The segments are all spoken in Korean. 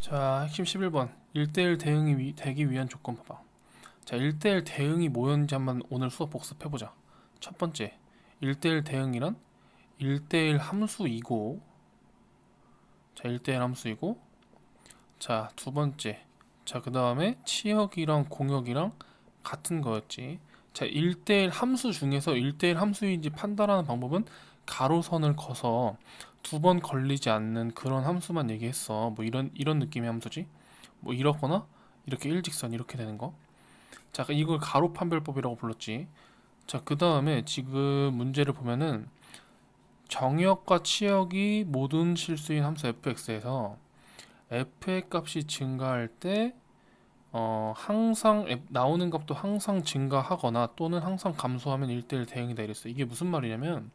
자, 핵심 11번. 1대1 대응이 되기 위한 조건 봐봐. 자, 1대1 대응이 뭐였는지 한번 오늘 수업 복습해보자. 첫 번째, 1대1 대응이란 1대1 함수이고, 자, 1대1 함수이고, 자, 두 번째, 자, 그 다음에 치역이랑 공역이랑 같은 거였지. 자, 1대1 함수 중에서 1대1 함수인지 판단하는 방법은 가로선을 커서 두 번 걸리지 않는 그런 함수만 얘기했어. 뭐 이런 느낌의 함수지. 뭐 이렇거나 이렇게 일직선 이렇게 되는 거. 자, 이걸 가로 판별법이라고 불렀지. 자, 그 다음에 지금 문제를 보면은 정역과 치역이 모든 실수인 함수 fx에서 f의 값이 증가할 때 항상 나오는 값도 항상 증가하거나 또는 항상 감소하면 1대1 대응이다 이랬어. 이게 무슨 말이냐면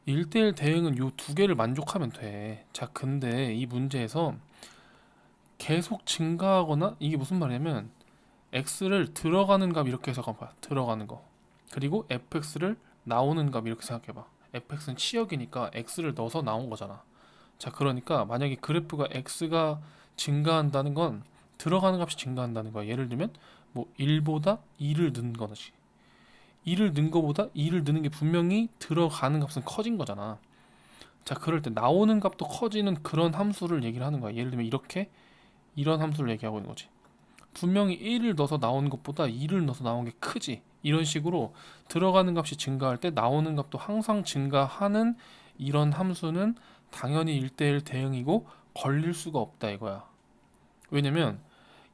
1대1 대응은 요 두 개를 만족하면 돼. 자, 근데 이 문제에서 계속 증가하거나 이게 무슨 말이냐면 x를 들어가는 값 이렇게 해석해봐. 들어가는 거. 그리고 fx를 나오는 값 이렇게 생각해봐. fx는 치역이니까 x를 넣어서 나온 거잖아. 자, 그러니까 만약에 그래프가 x가 증가한다는 건 들어가는 값이 증가한다는 거야. 예를 들면 뭐 1보다 2를 넣은 거지. 2를 넣은 거보다 2를 넣는 게 분명히 들어가는 값은 커진 거잖아. 자, 그럴 때 나오는 값도 커지는 그런 함수를 얘기를 하는 거야. 예를 들면 이렇게 이런 함수를 얘기하고 있는 거지. 분명히 1을 넣어서 나오는 것보다 2를 넣어서 나온 게 크지. 이런 식으로 들어가는 값이 증가할 때 나오는 값도 항상 증가하는 이런 함수는 당연히 1대1 대응이고 걸릴 수가 없다 이거야. 왜냐면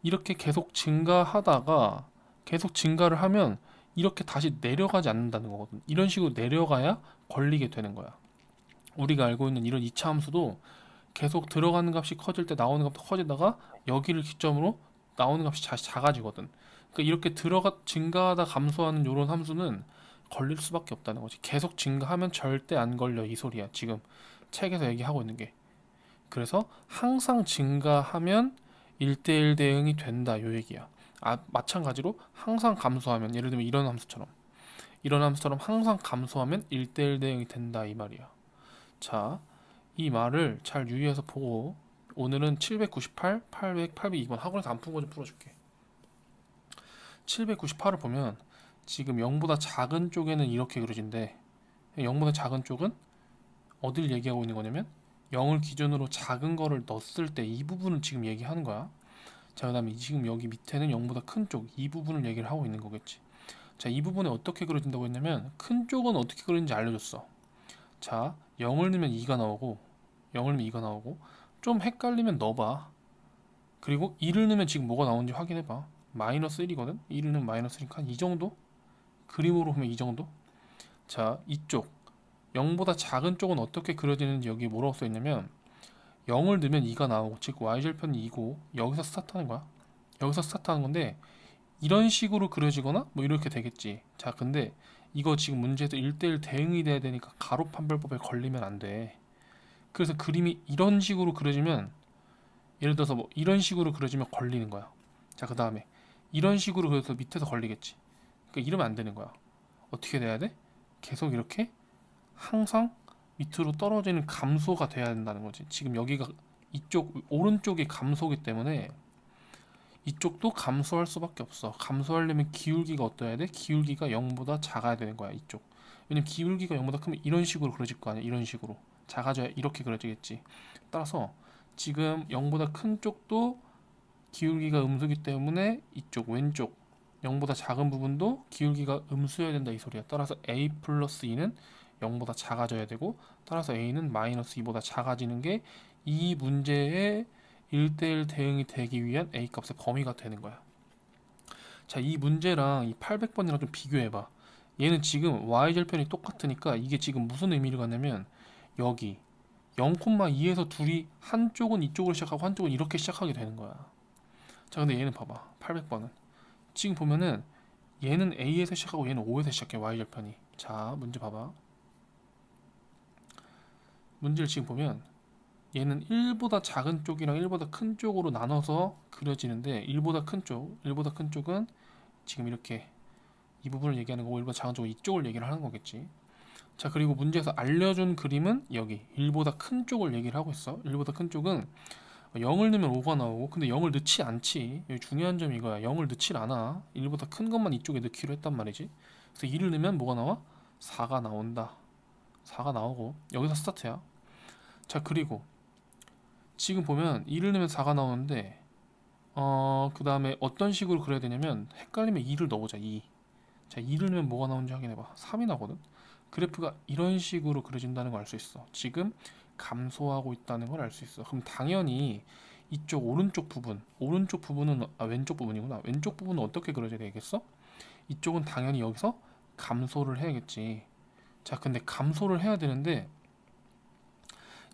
이렇게 계속 증가하다가 계속 증가를 하면 이렇게 다시 내려가지 않는다는 거거든. 이런 식으로 내려가야 걸리게 되는 거야. 우리가 알고 있는 이런 2차 함수도 계속 들어가는 값이 커질 때 나오는 값도 커지다가 여기를 기점으로 나오는 값이 다시 작아지거든. 그러니까 이렇게 증가하다 감소하는 이런 함수는 걸릴 수밖에 없다는 거지. 계속 증가하면 절대 안 걸려 이 소리야. 지금 책에서 얘기하고 있는 게. 그래서 항상 증가하면 1대1 대응이 된다 요 얘기야. 아, 마찬가지로 항상 감소하면 예를 들면 이런 함수처럼 항상 감소하면 1대1 대응이 된다 이 말이야. 자, 이 말을 잘 유의해서 보고 오늘은 798, 800, 802번 학원에서 안 푼 거 좀 풀어줄게. 798을 보면 지금 0보다 작은 쪽에는 이렇게 그려진대. 0보다 작은 쪽은 어딜 얘기하고 있는 거냐면 0을 기준으로 작은 거를 넣었을 때 이 부분을 지금 얘기하는 거야. 자, 그 다음에 지금 여기 밑에는 0보다 큰 쪽, 이 부분을 얘기를 하고 있는 거겠지. 자, 이 부분에 어떻게 그려진다고 했냐면 큰 쪽은 어떻게 그리는지 알려줬어. 자, 0을 넣으면 2가 나오고 0을 넣으면 2가 나오고 좀 헷갈리면 넣어봐. 그리고 2를 넣으면 지금 뭐가 나오는지 확인해봐. 마이너스 1이거든? 2를 넣으면 마이너스 1이니까 이 정도? 그림으로 보면 이 정도? 자, 이쪽 0보다 작은 쪽은 어떻게 그려지는지 여기 뭐라고 써있냐면 0을 넣으면 2가 나오고 즉 y절편이 2고 여기서 스타트하는 거야. 여기서 스타트하는 건데 이런 식으로 그려지거나 뭐 이렇게 되겠지. 자, 근데 이거 지금 문제에서 1대1 대응이 돼야 되니까 가로 판별법에 걸리면 안 돼. 그래서 그림이 이런 식으로 그려지면 예를 들어서 뭐 이런 식으로 그려지면 걸리는 거야. 자, 그 다음에 이런 식으로 그려서 밑에서 걸리겠지. 그러니까 이러면 안 되는 거야. 어떻게 돼야 돼? 계속 이렇게 항상 밑으로 떨어지는 감소가 돼야 된다는 거지. 지금 여기가 이쪽 오른쪽이 감소기 때문에 이쪽도 감소할 수밖에 없어. 감소하려면 기울기가 어떠해야 돼? 기울기가 0보다 작아야 되는 거야, 이쪽. 왜냐면 기울기가 0보다 크면 이런 식으로 그려질 거 아니야. 이런 식으로 작아져야 이렇게 그려지겠지. 따라서 지금 0보다 큰 쪽도 기울기가 음수기 때문에 이쪽 왼쪽 0보다 작은 부분도 기울기가 음수여야 된다 이 소리야. 따라서 a 플러스 2는 0보다 작아져야 되고 따라서 a는 마이너스 2보다 작아지는 게 이 문제의 1대1 대응이 되기 위한 a 값의 범위가 되는 거야. 자, 이 문제랑 이 800번이랑 좀 비교해봐. 얘는 지금 y절편이 똑같으니까 이게 지금 무슨 의미를 갖냐면 여기 0,2에서 둘이 한쪽은 이쪽으로 시작하고 한쪽은 이렇게 시작하게 되는 거야. 자, 근데 얘는 봐봐. 800번은 지금 보면은 얘는 A에서 시작하고 얘는 O에서 시작해. Y절편이. 자, 문제 봐봐. 문제를 지금 보면 얘는 1보다 작은 쪽이랑 1보다 큰 쪽으로 나눠서 그려지는데 1보다 큰 쪽, 1보다 큰 쪽은 지금 이렇게 이 부분을 얘기하는 거고 1보다 작은 쪽은 이쪽을 얘기를 하는 거겠지. 자, 그리고 문제에서 알려준 그림은 여기 1보다 큰 쪽을 얘기를 하고 있어. 1보다 큰 쪽은 0을 넣으면 5가 나오고, 근데 0을 넣지 않지. 여기 중요한 점이 이거야. 0을 넣질 않아. 1보다 큰 것만 이쪽에 넣기로 했단 말이지. 그래서 2를 넣으면 뭐가 나와? 4가 나온다. 4가 나오고 여기서 스타트야. 자, 그리고 지금 보면 2를 넣으면 4가 나오는데 그 다음에 어떤 식으로 그려야 되냐면, 헷갈리면 2를 넣어보자. 2. 자, 2를 넣으면 뭐가 나오는지 확인해봐. 3이 나거든. 그래프가 이런 식으로 그려진다는 걸 알 수 있어. 지금 감소하고 있다는 걸 알 수 있어. 그럼 당연히 이쪽 오른쪽 부분은 왼쪽 부분이구나. 왼쪽 부분은 어떻게 그려져야 되겠어? 이쪽은 당연히 여기서 감소를 해야겠지. 자, 근데 감소를 해야 되는데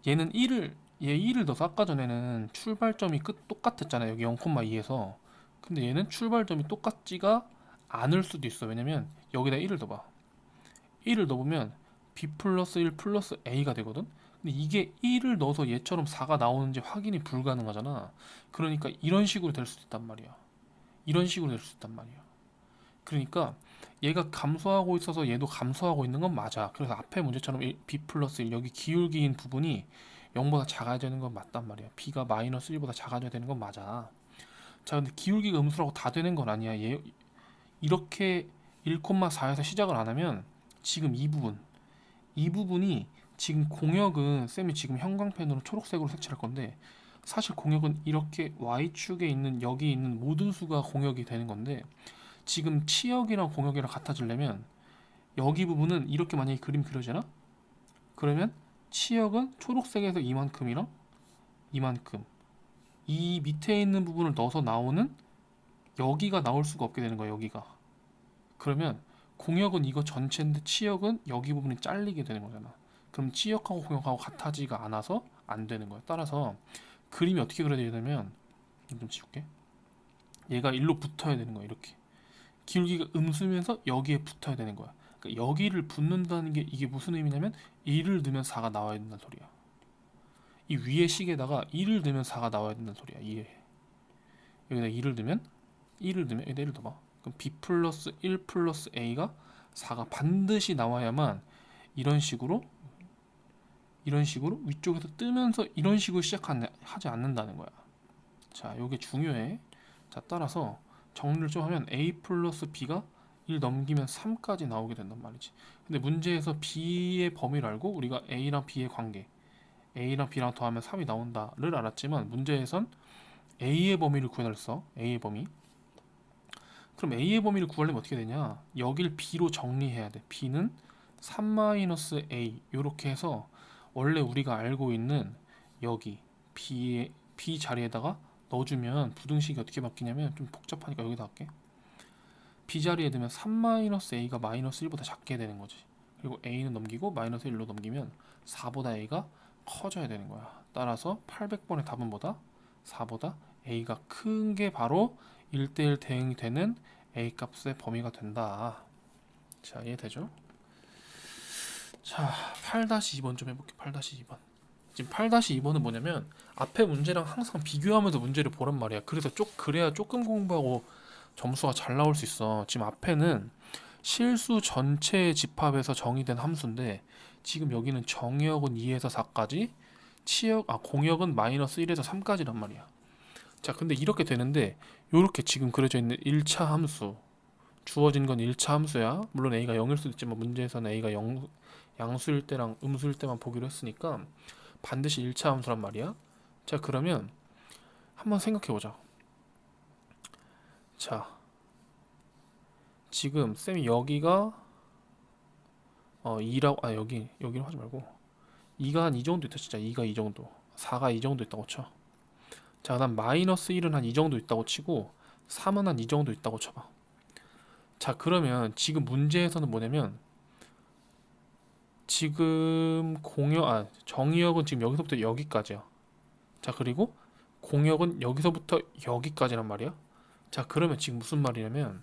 얘는 1을 넣어서, 아까 전에는 출발점이 똑같았잖아. 여기 0,2에서. 근데 얘는 출발점이 똑같지가 않을 수도 있어. 왜냐면 여기다 1을 넣어봐. 1을 넣으면 b 플러스 1 플러스 a가 되거든. 근데 이게 1을 넣어서 얘처럼 4가 나오는지 확인이 불가능하잖아. 그러니까 이런 식으로 될 수도 있단 말이야. 이런 식으로 될 수 있단 말이야. 그러니까 얘가 감소하고 있어서 얘도 감소하고 있는 건 맞아. 그래서 앞에 문제처럼 b 플러스 1, 여기 기울기인 부분이 0보다 작아야 되는 건 맞단 말이야. b가 마이너스 1보다 작아져야 되는 건 맞아. 자, 근데 기울기가 음수라고 다 되는 건 아니야. 얘 이렇게 1,4에서 시작을 안 하면 지금 이 부분이 지금 공역은, 쌤이 지금 형광펜으로 초록색으로 색칠할 건데, 사실 공역은 이렇게 y축에 있는 여기 있는 모든 수가 공역이 되는 건데, 지금 치역이랑 공역이랑 같아지려면 여기 부분은 이렇게 만약에 그림 그려지나? 그러면 치역은 초록색에서 이만큼이랑 이만큼, 이 밑에 있는 부분을 넣어서 나오는 여기가 나올 수가 없게 되는 거야. 여기가. 그러면 공역은 이거 전체인데 치역은 여기 부분이 잘리게 되는 거잖아. 그럼 치역하고 공역하고 같아지가 않아서 안 되는 거야. 따라서 그림이 어떻게 그려야 되냐면, 좀 지울게. 얘가 일로 붙어야 되는 거야. 이렇게 기울기가 음수면서 여기에 붙어야 되는 거야. 그러니까 여기를 붙는다는 게 이게 무슨 의미냐면, 1을 넣으면 4가 나와야 된다는 소리야. 이 위에 식에다가 1을 넣으면 4가 나와야 된다는 소리야. 이해. 여기다 1을 넣으면 여기다 1을 넣어봐. 그럼 b 플러스 1 플러스 a가 4가 반드시 나와야만 이런 식으로 위쪽에서 뜨면서 이런 식으로 시작하지 않는다는 거야. 자, 요게 중요해. 자, 따라서 정리를 좀 하면 a 플러스 b가 1 넘기면 3까지 나오게 된단 말이지. 근데 문제에서 b의 범위를 알고 우리가 a랑 b의 관계, a랑 b랑 더하면 3이 나온다를 알았지만, 문제에선 a의 범위를 구해달랬어. a의 범위. 그럼 a의 범위를 구하려면 어떻게 되냐? 여길 b로 정리해야 돼. b는 3-a 이렇게 해서 원래 우리가 알고 있는 여기 b 자리에다가 넣어주면 부등식이 어떻게 바뀌냐면, 좀 복잡하니까 여기다 할게. b 자리에 두면 3-a가 마이너스 1보다 작게 되는 거지. 그리고 a는 넘기고 마이너스 1로 넘기면 4보다 a가 커져야 되는 거야. 따라서 800번의 답은 뭐다? 4보다 a가 큰 게 바로 1대1 대응이 되는 a 값의 범위가 된다. 자, 이해되죠? 자, 8-2번 좀 해볼게. 8-2번. 지금 8-2번은 뭐냐면, 앞에 문제랑 항상 비교하면서 문제를 보란 말이야. 그래야 조금 공부하고 점수가 잘 나올 수 있어. 지금 앞에는 실수 전체의 집합에서 정의된 함수인데, 지금 여기는 정역은 2에서 4까지, 공역은 마이너스 1에서 3까지란 말이야. 자, 근데 이렇게 되는데, 요렇게 지금 그려져 있는 1차 함수, 주어진 건 1차 함수야. 물론 a가 0일 수도 있지만 문제에서는 a가 양수일 때랑 음수일 때만 보기로 했으니까 반드시 1차 함수란 말이야. 자, 그러면 한번 생각해보자. 자, 지금 쌤이 여기가 2라고, 여기로 하지 말고 2가 한 이 정도 있다. 진짜 2가 이 정도, 4가 이 정도 있다고 쳐. 자, 그다음 마이너스 1은 한 이 정도 있다고 치고 3은 한 이 정도 있다고 쳐봐. 자, 그러면 지금 문제에서는 뭐냐면, 지금 정의역은 지금 여기서부터 여기까지야. 자, 그리고 공역은 여기서부터 여기까지란 말이야. 자, 그러면 지금 무슨 말이냐면,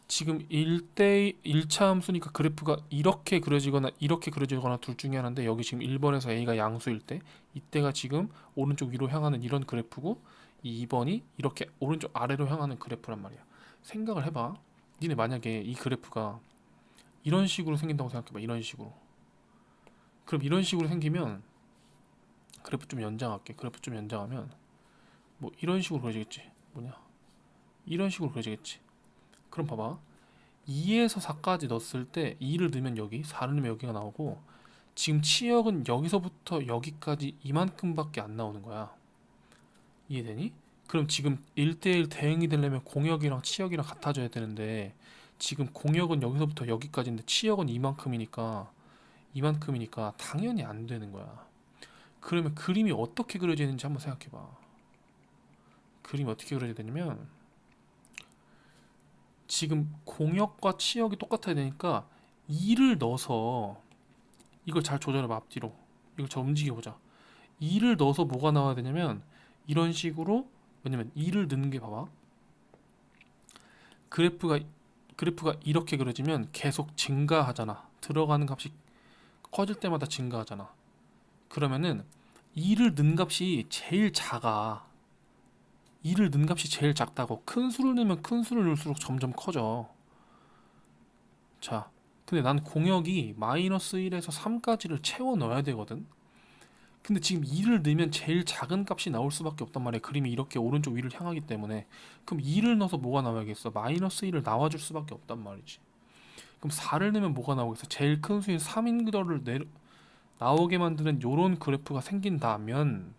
지금 1차 함수니까 그래프가 이렇게 그려지거나 이렇게 그려지거나 둘 중에 하나인데, 여기 지금 1번에서 a가 양수일 때, 이때가 지금 오른쪽 위로 향하는 이런 그래프고, 이 2번이 이렇게 오른쪽 아래로 향하는 그래프란 말이야. 생각을 해봐. 니네 만약에 이 그래프가 이런 식으로 생긴다고 생각해봐. 이런 식으로. 그럼 이런 식으로 생기면 그래프 좀 연장할게. 그래프 좀 연장하면 뭐 이런 식으로 그려지겠지. 뭐냐? 이런 식으로 그려지겠지. 그럼 봐봐. 2에서 4까지 넣었을 때 2를 넣으면 여기, 4를 넣으면 여기가 나오고, 지금 치역은 여기서부터 여기까지 이만큼밖에 안 나오는 거야. 이해되니? 그럼 지금 1대1 대응이 되려면 공역이랑 치역이랑 같아져야 되는데, 지금 공역은 여기서부터 여기까지인데 치역은 이만큼이니까 당연히 안 되는 거야. 그러면 그림이 어떻게 그려지는지 한번 생각해봐. 그림이 어떻게 그려져야 되냐면, 지금 공역과 치역이 똑같아야 되니까 2를 넣어서, 이걸 잘 조절해봐. 앞뒤로 이걸 잘 움직여보자. 2를 넣어서 뭐가 나와야 되냐면 이런 식으로, 왜냐면 2를 넣는 게, 봐봐, 그래프가 이렇게 그려지면 계속 증가하잖아. 들어가는 값이 커질 때마다 증가하잖아. 그러면은 2를 넣은 값이 제일 작아. 2를 넣은 값이 제일 작다고. 큰 수를 넣으면 큰 수를 넣을수록 점점 커져. 자, 근데 난 공역이 마이너스 1에서 3까지를 채워 넣어야 되거든. 근데 지금 2를 넣으면 제일 작은 값이 나올 수밖에 없단 말이야. 그림이 이렇게 오른쪽 위를 향하기 때문에. 그럼 2를 넣어서 뭐가 나와야겠어? 마이너스 1을 나와줄 수밖에 없단 말이지. 그럼 4를 넣으면 뭐가 나오겠어? 제일 큰 수인 3인 그더를 나오게 만드는 요런 그래프가 생긴다면,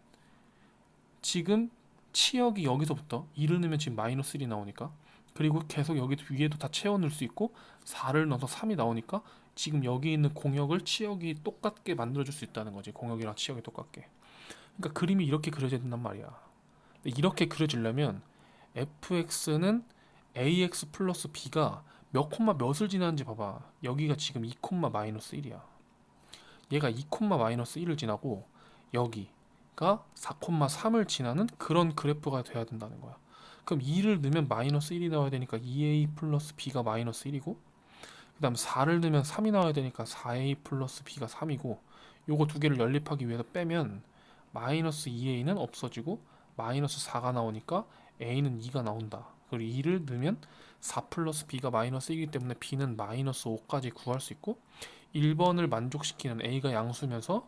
지금 치역이 여기서부터 2를 넣으면 지금 마이너스 1이 나오니까, 그리고 계속 여기 위에도 다 채워 넣을 수 있고, 4를 넣어서 3이 나오니까 지금 여기 있는 공역을 치역이 똑같게 만들어줄 수 있다는 거지. 공역이랑 치역이 똑같게. 그러니까 그림이 이렇게 그려져야 된단 말이야. 근데 이렇게 그려지려면 fx는 ax 플러스 b가 몇 콤마 몇을 지나는지 봐봐. 여기가 지금 2 콤마 마이너스 1이야. 얘가 2 콤마 마이너스 1을 지나고 여기가 4 콤마 3을 지나는 그런 그래프가 돼야 된다는 거야. 그럼 2를 넣으면 마이너스 1이 나와야 되니까 2a 플러스 b가 마이너스 1이고, 그 다음 4를 넣으면 3이 나와야 되니까 4a 플러스 b가 3이고, 요거 두 개를 연립하기 위해서 빼면 마이너스 2a는 없어지고 마이너스 4가 나오니까 a는 2가 나온다. 그리고 2를 넣으면 4 플러스 b가 마이너스 1이기 때문에 b는 마이너스 5까지 구할 수 있고, 1번을 만족시키는 a가 양수면서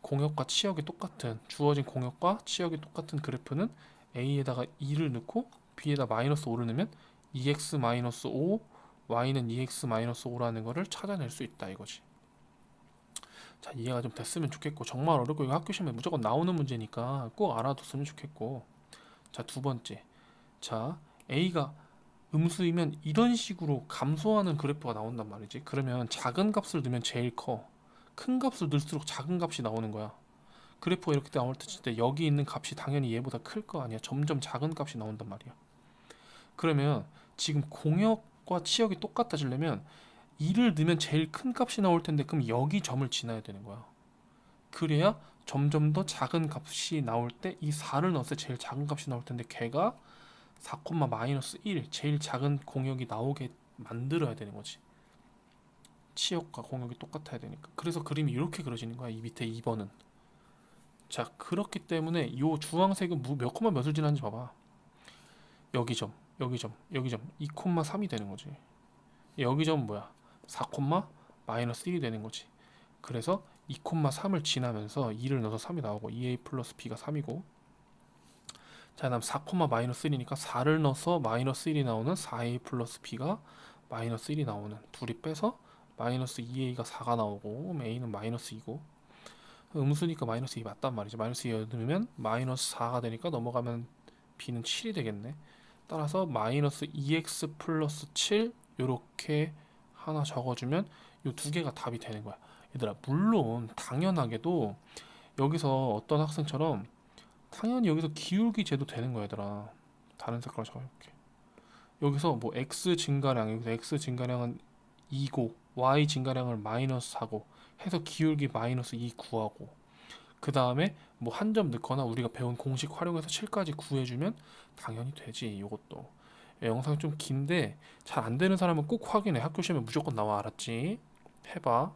공역과 치역이 똑같은, 주어진 공역과 치역이 똑같은 그래프는 a에다가 2를 넣고 b에다 마이너스 5를 넣으면 2x 마이너스 5, y는 2x 마이너스 5라는 거를 찾아낼 수 있다 이거지. 자, 이해가 좀 됐으면 좋겠고, 정말 어렵고 이거 학교 시험에 무조건 나오는 문제니까 꼭 알아뒀으면 좋겠고. 자, 두 번째. 자, a가 음수이면 이런 식으로 감소하는 그래프가 나온단 말이지. 그러면 작은 값을 넣으면 제일 커. 큰 값을 넣을수록 작은 값이 나오는 거야. 그래프가 이렇게 나올 때 진짜 여기 있는 값이 당연히 얘보다 클 거 아니야. 점점 작은 값이 나온단 말이야. 그러면 지금 공역과 치역이 똑같아지려면 2를 넣으면 제일 큰 값이 나올 텐데, 그럼 여기 점을 지나야 되는 거야. 그래야 점점 더 작은 값이 나올 때 이 4를 넣었을 때 제일 작은 값이 나올 텐데, 걔가 4, 마이너스 1, 제일 작은 공역이 나오게 만들어야 되는 거지. 치역과 공역이 똑같아야 되니까. 그래서 그림이 이렇게 그려지는 거야. 이 밑에 2번은. 자, 그렇기 때문에 이 주황색은 몇 콤마 몇을 지나는지 봐봐. 여기 점, 여기 점, 여기 점 2, 3이 되는 거지. 여기 점은 뭐야? 4, 마이너스 1이 되는 거지. 그래서 2, 3을 지나면서 2를 넣어서 3이 나오고 2a 플러스 b가 3이고, 자, 다음 4, 마이너스 1이니까 4를 넣어서 마이너스 1이 나오는 4a 플러스 b가 마이너스 1이 나오는, 둘이 빼서 마이너스 2a가 4가 나오고, a는 마이너스 2고, 음수니까 마이너스 2 맞단 말이지. 마이너스 2 넣으면 마이너스 4가 되니까 넘어가면 b는 7이 되겠네. 따라서 마이너스 2x 플러스 7 요렇게 하나 적어주면 요 두 개가 답이 되는 거야. 얘들아, 물론 당연하게도 여기서 어떤 학생처럼 당연히 여기서 기울기 재도 되는 거야. 얘들아, 다른 색깔로 적어볼게. 여기서 뭐 x 증가량, 여기서 x 증가량은 2고 y 증가량을 마이너스 4고 해서 기울기 마이너스 2 구하고, 그 다음에 뭐 한 점 넣거나 우리가 배운 공식 활용해서 7까지 구해주면 당연히 되지. 이것도 영상이 좀 긴데 잘 안 되는 사람은 꼭 확인해. 학교 시험에 무조건 나와. 알았지? 해봐.